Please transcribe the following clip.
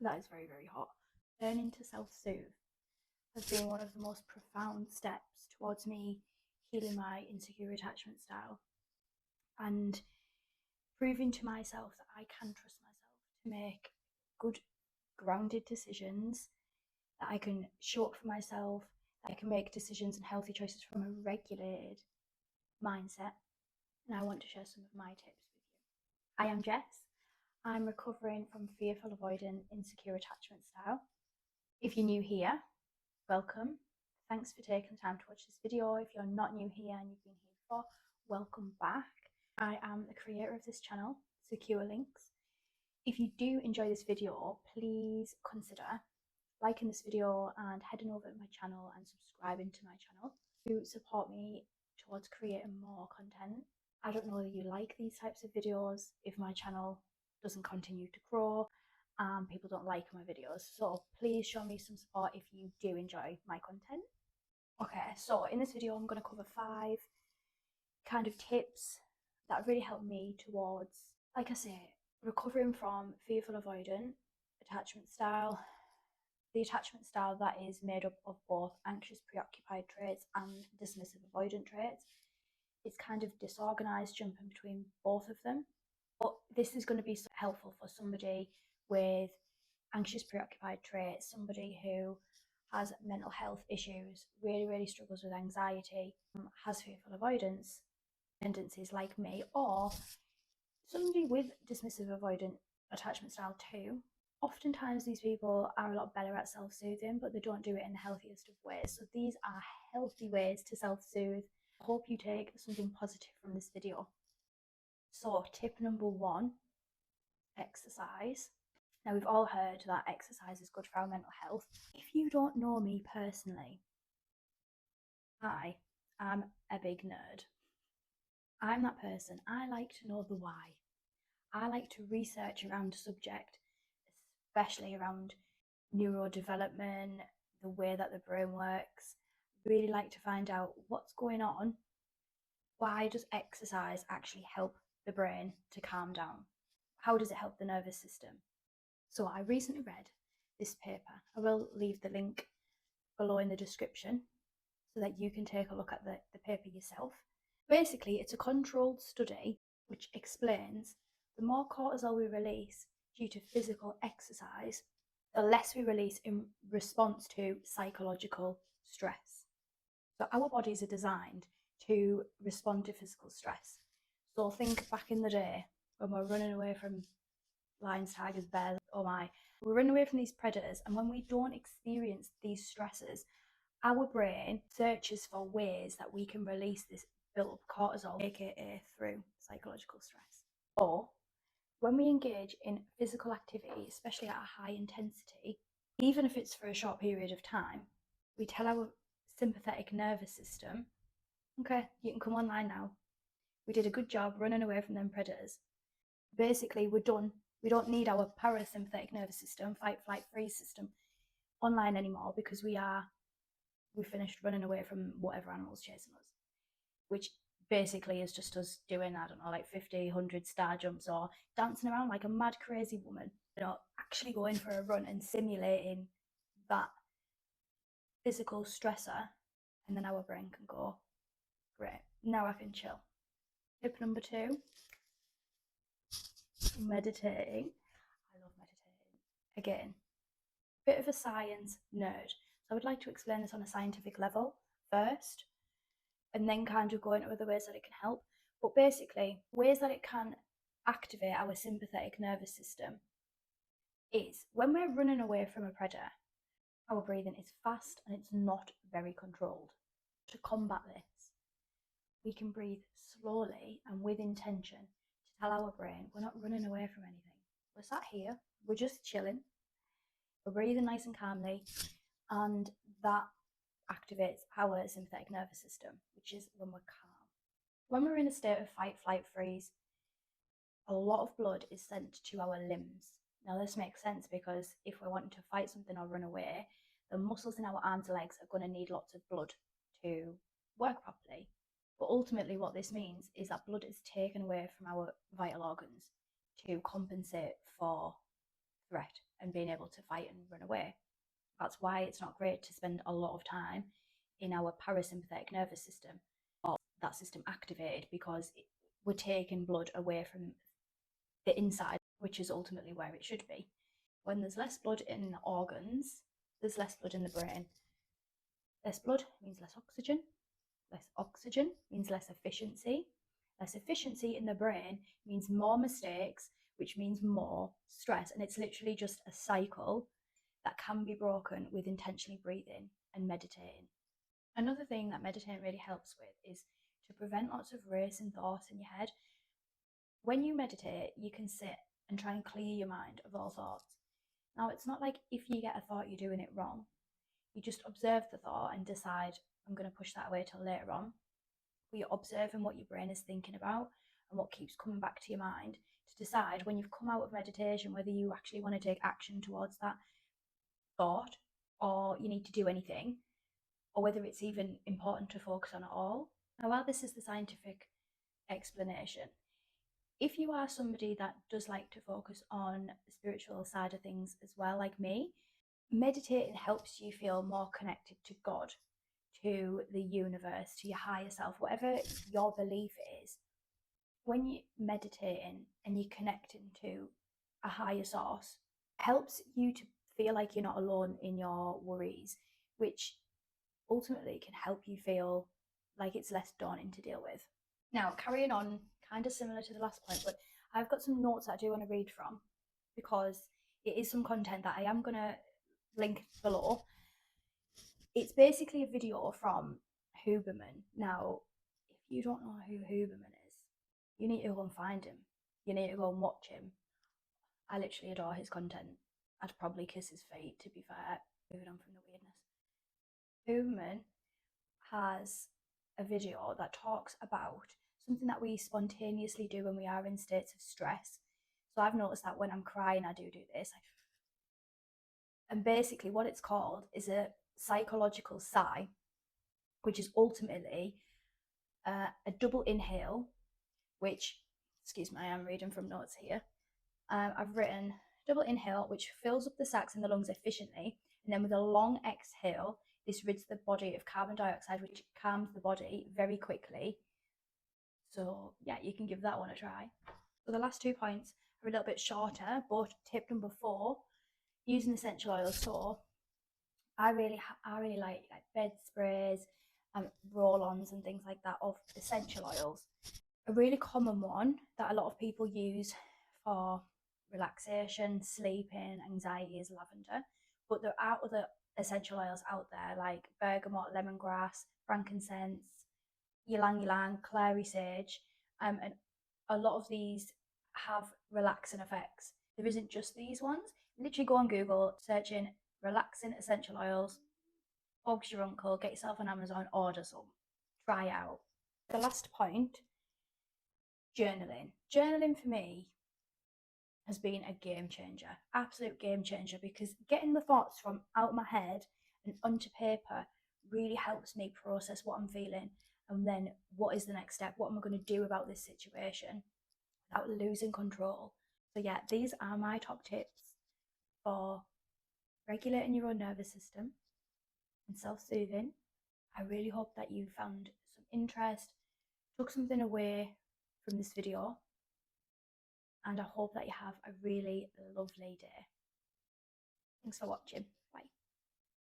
That is very, very hot. Learning to self-soothe has been one of the most profound steps towards me healing my insecure attachment style and proving to myself that I can trust myself to make good, grounded decisions, that I can show up for myself, that I can make decisions and healthy choices from a regulated mindset. And I want to share some of my tips with you. I am Jess. I'm recovering from fearful, avoidant, insecure attachment style. If you're new here, welcome. Thanks for taking the time to watch this video. If you're not new here and you've been here before, welcome back. I am the creator of this channel, Secure Links. If you do enjoy this video, please consider liking this video and heading over to my channel and subscribing to my channel to support me towards creating more content. I don't know whether you like these types of videos if my channel doesn't continue to grow and people don't like my videos, so please show me some support if you do enjoy my content. Okay, so in this video I'm going to cover 5 kind of tips that really helped me towards, like I say, recovering from fearful, avoidant attachment style, the attachment style that is made up of both anxious, preoccupied traits and dismissive, avoidant traits. It's kind of disorganized, jumping between both of them. But this is going to be helpful for somebody with anxious, preoccupied traits, somebody who has mental health issues, really struggles with anxiety, has fearful avoidance tendencies like me, or somebody with dismissive, avoidant attachment style too. Oftentimes these people are a lot better at self-soothing, but they don't do it in the healthiest of ways. So these are healthy ways to self-soothe. I hope you take something positive from this video. So tip number 1, exercise. Now we've all heard that exercise is good for our mental health. If you don't know me personally, I am a big nerd. I'm that person. I like to know the why. I like to research around a subject, especially around neurodevelopment, the way that the brain works. Really like to find out what's going on. Why does exercise actually help the brain to calm down? How does it help the nervous system? So I recently read this paper. I will leave the link below in the description so that you can take a look at the paper yourself. Basically, it's a controlled study which explains the more cortisol we release due to physical exercise, the less we release in response to psychological stress. So our bodies are designed to respond to physical stress. So think back in the day when we're running away from lions, tigers, bears, oh my, we're running away from these predators, and when we don't experience these stresses, our brain searches for ways that we can release this built up cortisol, aka through psychological stress. Or when we engage in physical activity, especially at a high intensity, even if it's for a short period of time, we tell our sympathetic nervous system, okay, you can come online now. We did a good job running away from them predators. Basically, we're done. We don't need our parasympathetic nervous system, fight, flight, freeze system online anymore because we finished running away from whatever animal's chasing us, which basically is just us doing, I don't know, like 50, 100 star jumps or dancing around like a mad, crazy woman, actually going for a run and simulating that physical stressor. And then our brain can go, great, now I can chill. Tip number 2, meditating. I love meditating. Again, bit of a science nerd. So I would like to explain this on a scientific level first, and then kind of go into other ways that it can help. But basically, ways that it can activate our sympathetic nervous system is when we're running away from a predator, our breathing is fast and it's not very controlled. To combat this, we can breathe slowly and with intention to tell our brain we're not running away from anything. We're sat here, we're just chilling, we're breathing nice and calmly, and that activates our sympathetic nervous system, which is when we're calm. When we're in a state of fight, flight, freeze, a lot of blood is sent to our limbs. Now this makes sense because if we're wanting to fight something or run away, the muscles in our arms and legs are going to need lots of blood to work properly. But ultimately what this means is that blood is taken away from our vital organs to compensate for threat and being able to fight and run away. That's why it's not great to spend a lot of time in our parasympathetic nervous system, or that system activated, because we're taking blood away from the inside, which is ultimately where it should be. When there's less blood in the organs, there's less blood in the brain. Less blood means less oxygen. Less oxygen means less efficiency. Less efficiency in the brain means more mistakes, which means more stress. And it's literally just a cycle that can be broken with intentionally breathing and meditating. Another thing that meditating really helps with is to prevent lots of racing thoughts in your head. When you meditate, you can sit and try and clear your mind of all thoughts. Now, it's not like if you get a thought, you're doing it wrong. You just observe the thought and decide, I'm going to push that away till later on. But you're observing what your brain is thinking about and what keeps coming back to your mind to decide when you've come out of meditation whether you actually want to take action towards that thought, or you need to do anything, or whether it's even important to focus on it all. Now, while this is the scientific explanation, if you are somebody that does like to focus on the spiritual side of things as well, like me, meditating helps you feel more connected to God, to the universe, to your higher self, whatever your belief is. When you're meditating and you're connecting to a higher source, helps you to feel like you're not alone in your worries, which ultimately can help you feel like it's less daunting to deal with. Now, carrying on, kind of similar to the last point, but I've got some notes that I do want to read from, because it is some content that I am going to link below. It's basically a video from Huberman. Now, if you don't know who Huberman is, you need to go and find him. You need to go and watch him. I literally adore his content. I'd probably kiss his feet, to be fair. Moving on from the weirdness. Huberman has a video that talks about something that we spontaneously do when we are in states of stress. So I've noticed that when I'm crying, I do this. And basically what it's called is a psychological sigh, which is ultimately a double inhale, which, excuse me, I am reading from notes here. I've written double inhale, which fills up the sacs in the lungs efficiently, and then with a long exhale, this rids the body of carbon dioxide, which calms the body very quickly. So yeah, you can give that one a try. So the last 2 points are a little bit shorter, but tip number 4, using essential oils. So I really like bed sprays and roll-ons and things like that of essential oils. A really common one that a lot of people use for relaxation, sleeping, anxiety is lavender, but there are other essential oils out there like bergamot, lemongrass, frankincense, ylang ylang, clary sage, and a lot of these have relaxing effects. There isn't just these ones. Literally go on Google, search in relaxing essential oils, focus your uncle, get yourself on Amazon, order some, try out. The last point, journaling. Journaling for me has been a game changer, absolute game changer, because getting the thoughts from out my head and onto paper really helps me process what I'm feeling, and then what is the next step, what am I going to do about this situation without losing control. So yeah, these are my top tips for regulating your own nervous system and self-soothing. I really hope that you found some interest, took something away from this video, and I hope that you have a really lovely day. Thanks for watching.